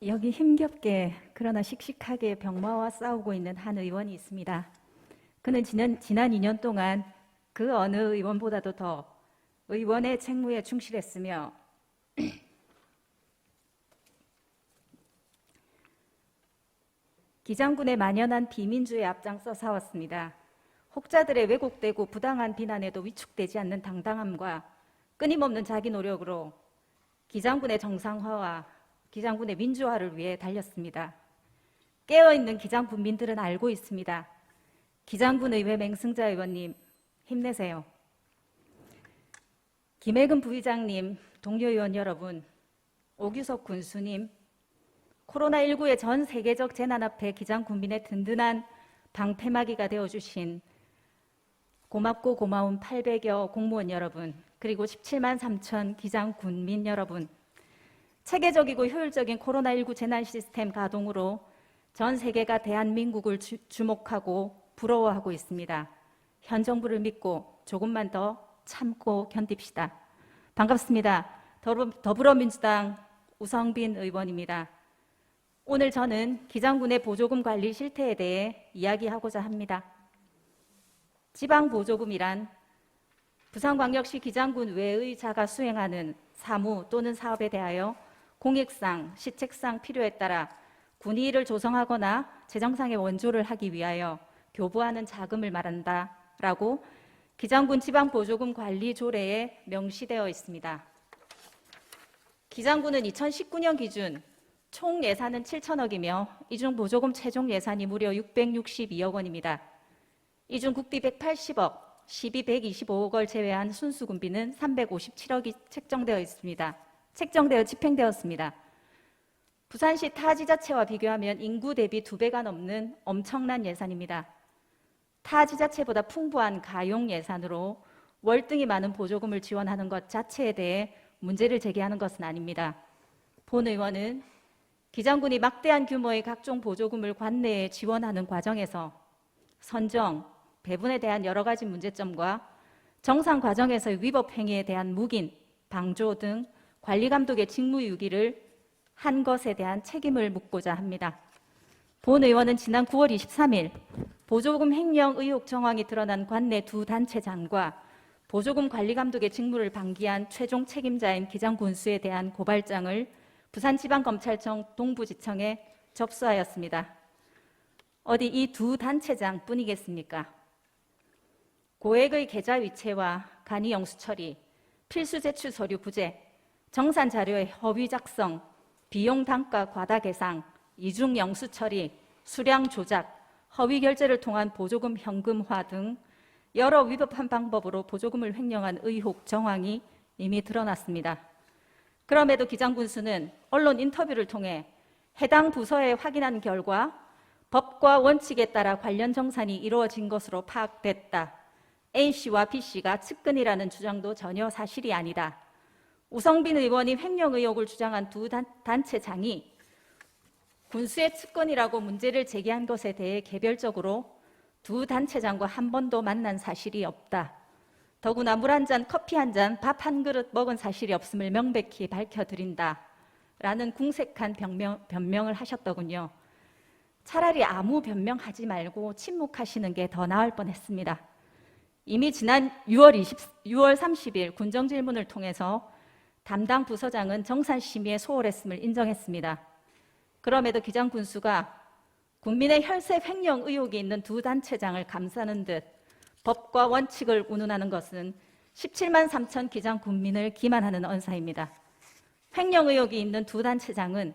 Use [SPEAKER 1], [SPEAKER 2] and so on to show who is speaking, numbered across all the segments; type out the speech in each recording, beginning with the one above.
[SPEAKER 1] 여기 힘겹게 그러나 씩씩하게 병마와 싸우고 있는 한 의원이 있습니다. 그는 지난 2년 동안 그 어느 의원보다도 더 의원의 책무에 충실했으며 기장군의 만연한 비민주에 앞장서 싸웠습니다. 혹자들의 왜곡되고 부당한 비난에도 위축되지 않는 당당함과 끊임없는 자기 노력으로 기장군의 정상화와 기장군의 민주화를 위해 달렸습니다. 깨어있는 기장 군민들은 알고 있습니다. 기장군 의회 맹승자 의원님, 힘내세요. 김혜근 부의장님, 동료 의원 여러분, 오규석 군수님, 코로나19의 전 세계적 재난 앞에 기장 군민의 든든한 방패막이가 되어주신 고맙고 고마운 800여 공무원 여러분, 그리고 17만 3천 기장 군민 여러분, 체계적이고 효율적인 코로나19 재난 시스템 가동으로 전 세계가 대한민국을 주목하고 부러워하고 있습니다. 현 정부를 믿고 조금만 더 참고 견딥시다. 반갑습니다. 더불어민주당 우성빈 의원입니다. 오늘 저는 기장군의 보조금 관리 실태에 대해 이야기하고자 합니다. 지방보조금이란 부산광역시 기장군 외의자가 수행하는 사무 또는 사업에 대하여 공익상, 시책상 필요에 따라 군의를 조성하거나 재정상의 원조를 하기 위하여 교부하는 자금을 말한다라고 기장군 지방보조금 관리 조례에 명시되어 있습니다. 기장군은 2019년 기준 총 예산은 7천억이며 이 중 보조금 최종 예산이 무려 662억 원입니다. 이 중 국비 180억, 시비 125억을 제외한 순수군비는 357억이 책정되어 집행되었습니다. 부산시 타 지자체와 비교하면 인구 대비 2배가 넘는 엄청난 예산입니다. 타 지자체보다 풍부한 가용 예산으로 월등히 많은 보조금을 지원하는 것 자체에 대해 문제를 제기하는 것은 아닙니다. 본 의원은 기장군이 막대한 규모의 각종 보조금을 관내에 지원하는 과정에서 선정, 배분에 대한 여러 가지 문제점과 정상 과정에서의 위법 행위에 대한 묵인, 방조 등 관리감독의 직무유기를 한 것에 대한 책임을 묻고자 합니다. 본 의원은 지난 9월 23일 보조금 횡령 의혹 정황이 드러난 관내 두 단체장과 보조금 관리감독의 직무를 방기한 최종 책임자인 기장군수에 대한 고발장을 부산지방검찰청 동부지청에 접수하였습니다. 어디 이 두 단체장 뿐이겠습니까? 고액의 계좌 위체와 간이 영수 처리, 필수 제출 서류 부재, 정산 자료의 허위 작성, 비용 단가 과다 계상, 이중 영수 처리, 수량 조작, 허위 결제를 통한 보조금 현금화 등 여러 위법한 방법으로 보조금을 횡령한 의혹 정황이 이미 드러났습니다. 그럼에도 기장군수는 언론 인터뷰를 통해 해당 부서에 확인한 결과 법과 원칙에 따라 관련 정산이 이루어진 것으로 파악됐다. A씨와 B씨가 측근이라는 주장도 전혀 사실이 아니다. 우성빈 의원이 횡령 의혹을 주장한 두 단체장이 군수의 측근이라고 문제를 제기한 것에 대해 개별적으로 두 단체장과 한 번도 만난 사실이 없다. 더구나 물 한 잔, 커피 한 잔, 밥 한 그릇 먹은 사실이 없음을 명백히 밝혀드린다. 라는 궁색한 변명을 하셨더군요. 차라리 아무 변명하지 말고 침묵하시는 게 더 나을 뻔했습니다. 이미 지난 6월 30일 군정질문을 통해서 담당 부서장은 정산심의에 소홀했음을 인정했습니다. 그럼에도 기장군수가 국민의 혈세 횡령 의혹이 있는 두 단체장을 감싸는 듯 법과 원칙을 운운하는 것은 17만 3천 기장 군민을 기만하는 언사입니다. 횡령 의혹이 있는 두 단체장은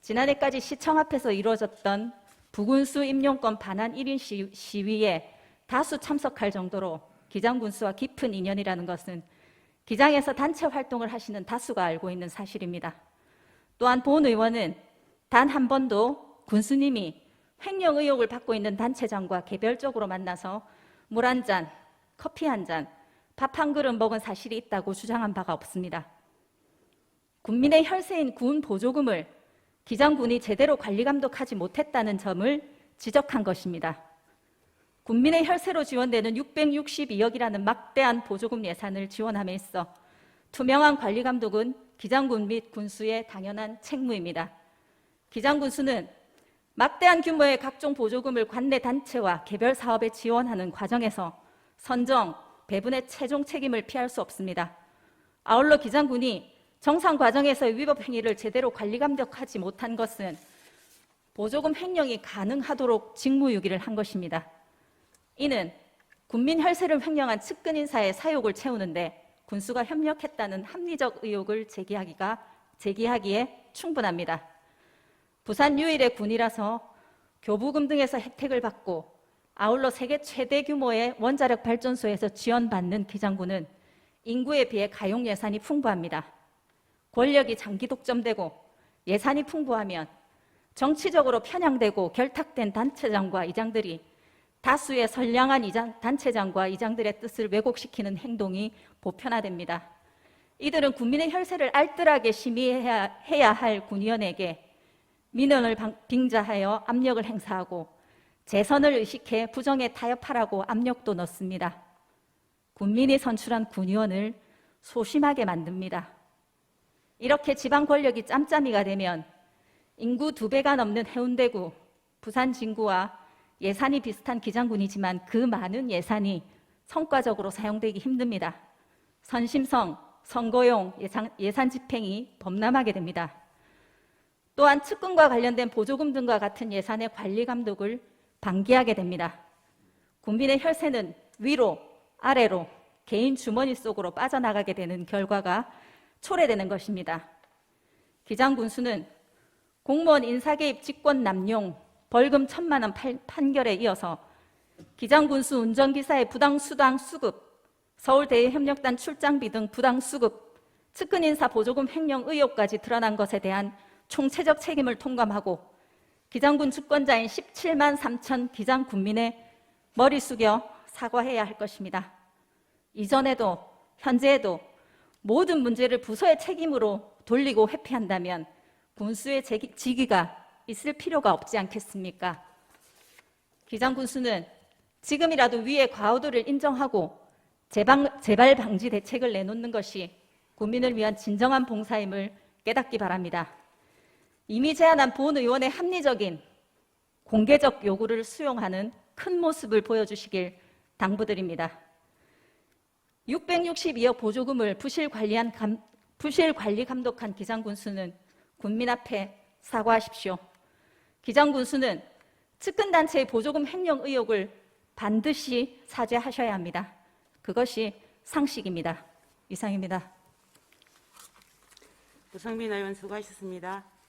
[SPEAKER 1] 지난해까지 시청 앞에서 이루어졌던 부군수 임용권 반환 1인 시위에 다수 참석할 정도로 기장군수와 깊은 인연이라는 것은 기장에서 단체 활동을 하시는 다수가 알고 있는 사실입니다. 또한 본 의원은 단 한 번도 군수님이 횡령 의혹을 받고 있는 단체장과 개별적으로 만나서 물 한 잔, 커피 한 잔, 밥 한 그릇 먹은 사실이 있다고 주장한 바가 없습니다. 국민의 혈세인 군 보조금을 기장군이 제대로 관리 감독하지 못했다는 점을 지적한 것입니다. 국민의 혈세로 지원되는 662억이라는 막대한 보조금 예산을 지원함에 있어 투명한 관리 감독은 기장군 및 군수의 당연한 책무입니다. 기장군수는 막대한 규모의 각종 보조금을 관내 단체와 개별 사업에 지원하는 과정에서 선정, 배분의 최종 책임을 피할 수 없습니다. 아울러 기장군이 정상 과정에서의 위법 행위를 제대로 관리 감독하지 못한 것은 보조금 횡령이 가능하도록 직무유기를 한 것입니다. 이는 군민 혈세를 횡령한 측근 인사의 사욕을 채우는데 군수가 협력했다는 합리적 의혹을 제기하기에 충분합니다. 부산 유일의 군이라서 교부금 등에서 혜택을 받고 아울러 세계 최대 규모의 원자력 발전소에서 지원받는 기장군은 인구에 비해 가용 예산이 풍부합니다. 권력이 장기 독점되고 예산이 풍부하면 정치적으로 편향되고 결탁된 단체장과 이장들이 다수의 선량한 단체장과 이장들의 뜻을 왜곡시키는 행동이 보편화됩니다. 이들은 국민의 혈세를 알뜰하게 심의해야 할 군의원에게 민원을 빙자하여 압력을 행사하고 재선을 의식해 부정에 타협하라고 압력도 넣습니다. 군민이 선출한 군의원을 소심하게 만듭니다. 이렇게 지방 권력이 짬짬이가 되면 인구 2배가 넘는 해운대구, 부산 진구와 예산이 비슷한 기장군이지만 그 많은 예산이 성과적으로 사용되기 힘듭니다. 선심성, 선거용 예산 집행이 범람하게 됩니다. 또한 측근과 관련된 보조금 등과 같은 예산의 관리 감독을 방기하게 됩니다. 군민의 혈세는 위로, 아래로 개인 주머니 속으로 빠져나가게 되는 결과가 초래되는 것입니다. 기장군수는 공무원 인사개입 직권 남용 벌금 1,000만 원 판결에 이어서 기장군수 운전기사의 부당수당 수급, 서울대외협력단 출장비 등 부당수급, 측근인사 보조금 횡령 의혹까지 드러난 것에 대한 총체적 책임을 통감하고 기장군 주권자인 17만 3천 기장군민의 머리 숙여 사과해야 할 것입니다. 이전에도 현재에도 모든 문제를 부서의 책임으로 돌리고 회피한다면 군수의 직위가 있을 필요가 없지 않겠습니까? 기장군수는 지금이라도 위의 과오들을 인정하고 재발 방지 대책을 내놓는 것이 국민을 위한 진정한 봉사임을 깨닫기 바랍니다. 이미 제안한 본 의원의 합리적인 공개적 요구를 수용하는 큰 모습을 보여주시길 당부드립니다. 662억 보조금을 부실 관리 감독한 기장군수는 군민 앞에 사과하십시오. 기장군수는 측근단체의 보조금 횡령 의혹을 반드시 사죄하셔야 합니다. 그것이 상식입니다. 이상입니다.
[SPEAKER 2] 우성민 의원 수고하셨습니다.